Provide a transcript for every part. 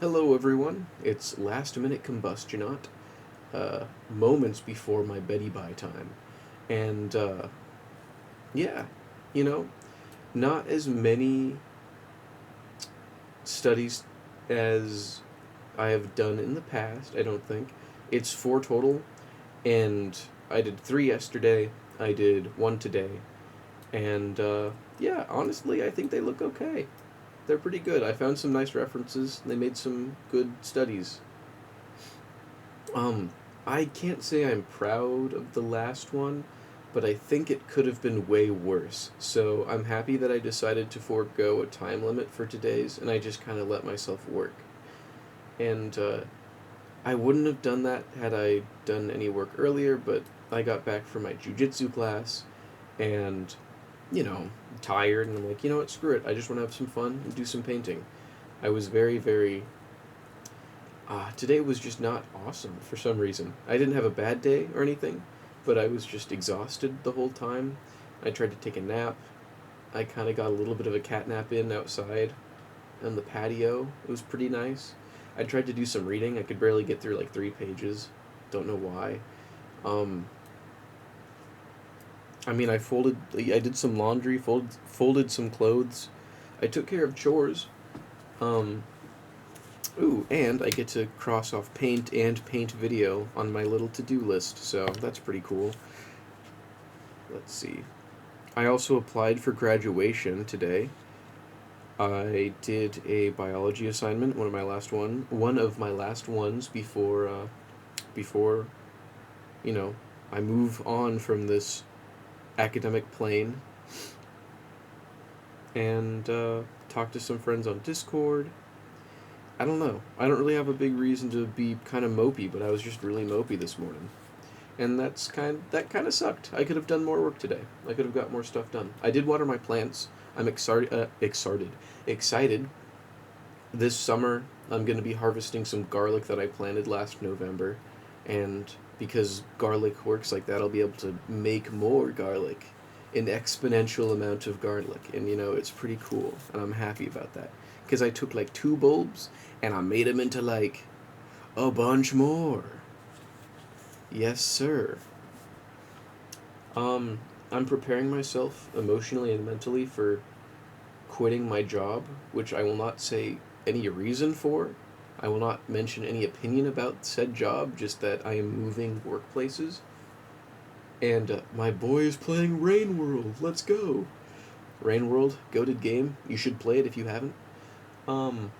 Hello, everyone. It's last minute combustionaut, moments before my Betty Bye time. And, yeah, you know, not as many studies as I have done in the past, I don't think. It's four total, and I did three yesterday, I did one today, and, yeah, honestly, I think they look okay. They're pretty good. I found some nice references, they made some good studies. Um, I can't say I'm proud of the last one, but I think it could have been way worse. So I'm happy that I decided to forego a time limit for today's, and I just kind of let myself work. And I wouldn't have done that had I done any work earlier, but I got back from my jujitsu class, and tired, and I'm like, you know what, screw it. I just want to have some fun and do some painting. I was very, very today was just not awesome for some reason. I didn't have a bad day or anything, but I was just exhausted the whole time. I tried to take a nap. I kind of got a little bit of a cat nap in outside on the patio. It was pretty nice. I tried to do some reading. I could barely get through like 3 pages. Don't know why. Um, I did some laundry, folded some clothes. I took care of chores. Um, Ooh, and I get to cross off paint and paint video on my little to-do list, so that's pretty cool. Let's see. I also applied for graduation today. I did a biology assignment, one of my last ones before you know I move on from this academic plane, and talk to some friends on Discord. I don't know. I don't really have a big reason to be kind of mopey, but I was just really mopey this morning. And that kind of sucked. I could have done more work today. I could have got more stuff done. I did water my plants. I'm excited. This summer, I'm going to be harvesting some garlic that I planted last November, and because garlic works like that, I'll be able to make more garlic, an exponential amount of garlic, and it's pretty cool, and I'm happy about that because I took like two bulbs and I made them into like a bunch more. Yes, sir. Um, I'm preparing myself emotionally and mentally for quitting my job, which I will not say any reason for. I will not mention any opinion about said job, just that I am moving workplaces. And my boy is playing Rain World. Let's go. Rain World, goated game. You should play it if you haven't. Um,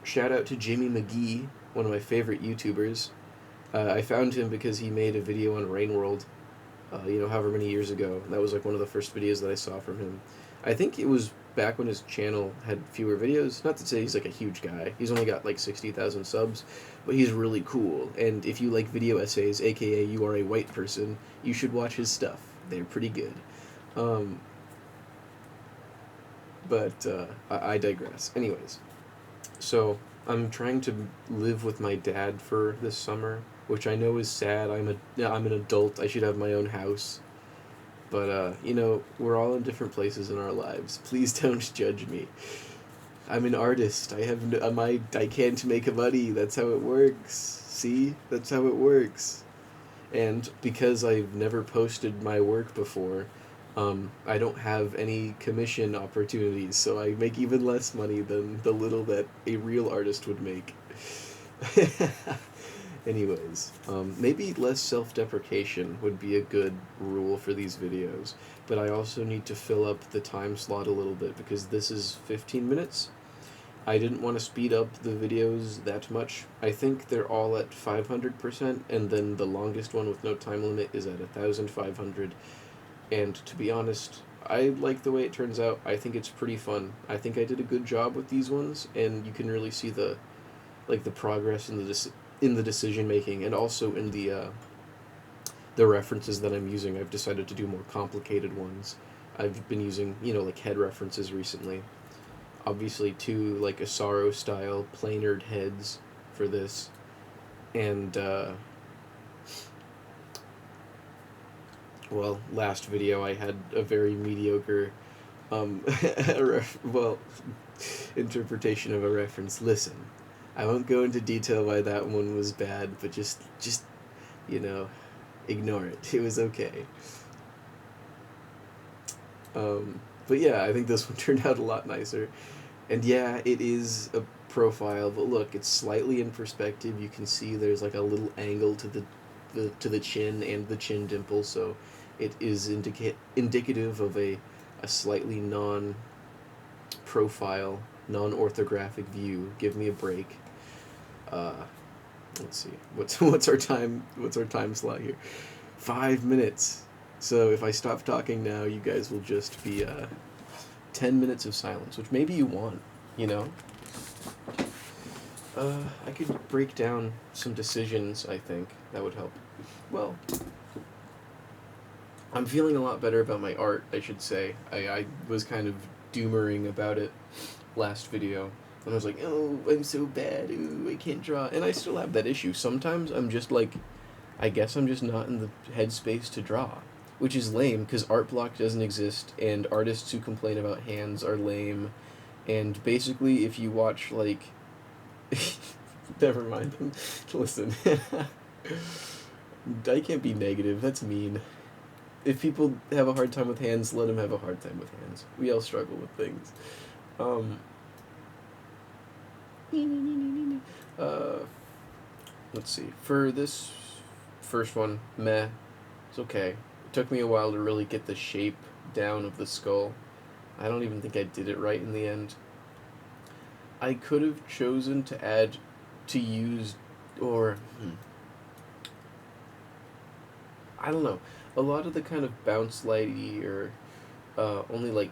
Shout out to Jimmy McGee, one of my favorite YouTubers. I found him because he made a video on Rain World, however many years ago. That was like one of the first videos that I saw from him. I think it was back when his channel had fewer videos. Not to say he's like a huge guy. He's only got like 60,000 subs, but he's really cool. And if you like video essays, aka you are a white person, you should watch his stuff. They're pretty good. Um, but I digress. Anyways, so I'm trying to live with my dad for this summer, which I know is sad. I'm an adult. I should have my own house. But we're all in different places in our lives. Please don't judge me. I'm an artist. I can't make money. That's how it works. See? That's how it works. And because I've never posted my work before, I don't have any commission opportunities, so I make even less money than the little that a real artist would make. Anyways, maybe less self-deprecation would be a good rule for these videos, but I also need to fill up the time slot a little bit because this is 15 minutes. I didn't want to speed up the videos that much. I think they're all at 500%, and then the longest one with no time limit is at 1,500. And to be honest, I like the way it turns out. I think it's pretty fun. I think I did a good job with these ones, and you can really see the progress in the decision making, and also in the references that I'm using. I've decided to do more complicated ones. I've been using like head references recently. Obviously, two like Asaro style planar heads for this, and last video I had a very mediocre Well, interpretation of a reference. Listen, I won't go into detail why that one was bad, but just you know, ignore it. It was okay. But yeah, I think this one turned out a lot nicer. And yeah, it is a profile, but look, it's slightly in perspective. You can see there's like a little angle to the chin and the chin dimple, so it is indicative of a slightly non-profile, non-orthographic view. Give me a break. Uh, let's see. What's our time? What's our time slot here? 5 minutes. So if I stop talking now, you guys will just be 10 minutes of silence, which maybe you want. You know. I could break down some decisions. I think that would help. Well, I'm feeling a lot better about my art, I should say. I was kind of doomering about it last video. And I was like, oh, I'm so bad. Ooh, I can't draw. And I still have that issue. Sometimes I'm just like, I guess I'm just not in the headspace to draw. Which is lame, because art block doesn't exist, and artists who complain about hands are lame. And basically, if you watch, like... Never mind. Listen. I can't be negative. That's mean. If people have a hard time with hands, let them have a hard time with hands. We all struggle with things. Let's see. For this first one, meh. It's okay. It took me a while to really get the shape down of the skull. I don't even think I did it right in the end. I could have chosen to use, or, I don't know. A lot of the kind of bounce lighty or only like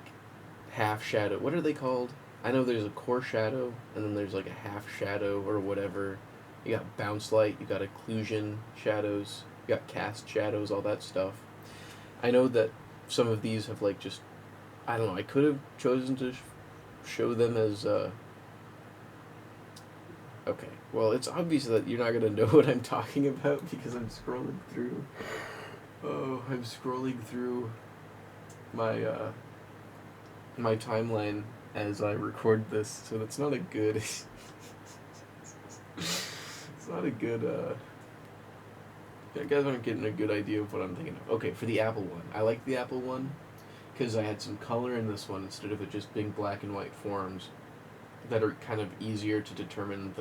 half shadow. What are they called? I know there's a core shadow, and then there's like a half shadow or whatever. You got bounce light, you got occlusion shadows, you got cast shadows, all that stuff. I know that some of these have like just, I don't know, I could have chosen to show them as, okay, well, it's obvious that you're not going to know what I'm talking about because I'm scrolling through, I'm scrolling through my, my timeline as I record this, so that's not a good, it's not a good, you guys aren't getting a good idea of what I'm thinking of. Okay, for the Apple one. I like the Apple one because I had some color in this one instead of it just being black and white forms that are kind of easier to determine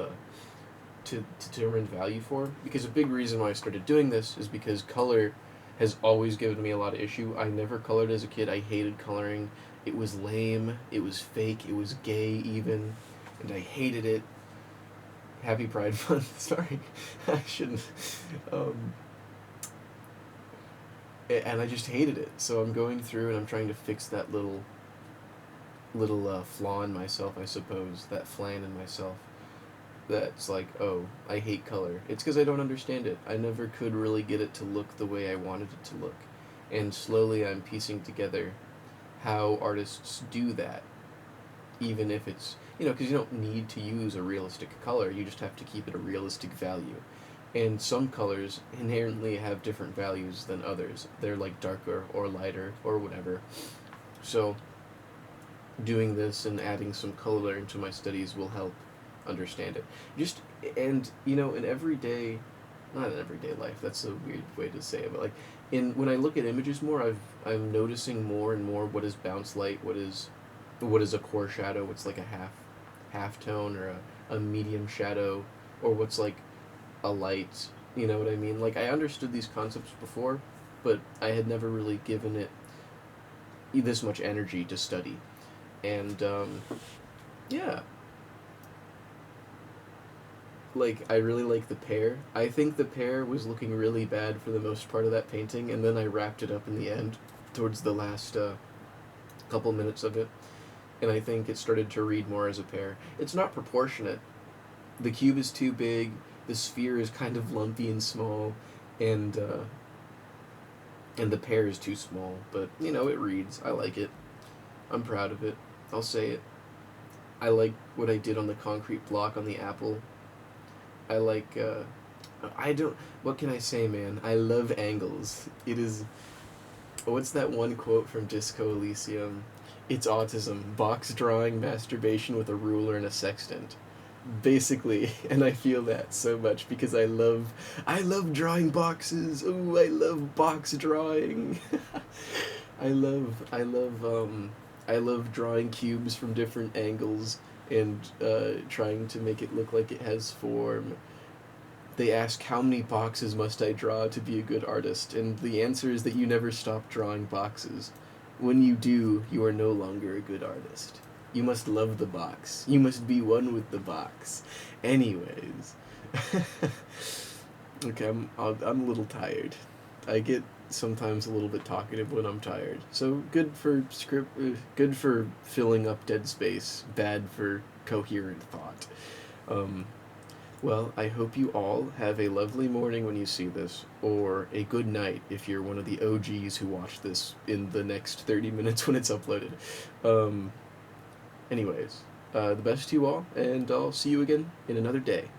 value for. Because a big reason why I started doing this is because color has always given me a lot of issue. I never colored as a kid. I hated coloring. It was lame. It was fake. It was gay even. And I hated it. Happy Pride Month. Sorry. I shouldn't. And I just hated it. So I'm going through and I'm trying to fix that little flaw in myself, I suppose. That flan in myself. That's like, oh, I hate color. It's because I don't understand it. I never could really get it to look the way I wanted it to look. And slowly I'm piecing together how artists do that. Even if it's, because you don't need to use a realistic color, you just have to keep it a realistic value. And some colors inherently have different values than others. They're like darker or lighter or whatever. So doing this and adding some color into my studies will help understand it. In everyday, not in everyday life, that's a weird way to say it, but like when I look at images more, I'm noticing more and more what is bounce light, what is a core shadow, what's like a half tone or a medium shadow, or what's like a light, you know what I mean? Like, I understood these concepts before, but I had never really given it this much energy to study. And, yeah. Like, I really like the pear. I think the pear was looking really bad for the most part of that painting, and then I wrapped it up in the end, towards the last, couple minutes of it. And I think it started to read more as a pear. It's not proportionate. The cube is too big, the sphere is kind of lumpy and small, and the pear is too small. But, it reads. I like it. I'm proud of it. I'll say it. I like what I did on the concrete block on the apple. I like, what can I say, man? I love angles. It is, what's that one quote from Disco Elysium? It's autism. Box drawing, masturbation with a ruler and a sextant. Basically, and I feel that so much because I love drawing boxes. Oh, I love box drawing. I love drawing cubes from different angles and trying to make it look like it has form. They ask how many boxes must I draw to be a good artist, and the answer is that you never stop drawing boxes. When you do, you are no longer a good artist. You must love the box. You must be one with the box. Anyways. Okay, I'm a little tired. I get sometimes a little bit talkative when I'm tired. So good for filling up dead space, bad for coherent thought. Um, well, I hope you all have a lovely morning when you see this, or a good night if you're one of the OGs who watch this in the next 30 minutes when it's uploaded. Um, anyways, the best to you all, and I'll see you again in another day.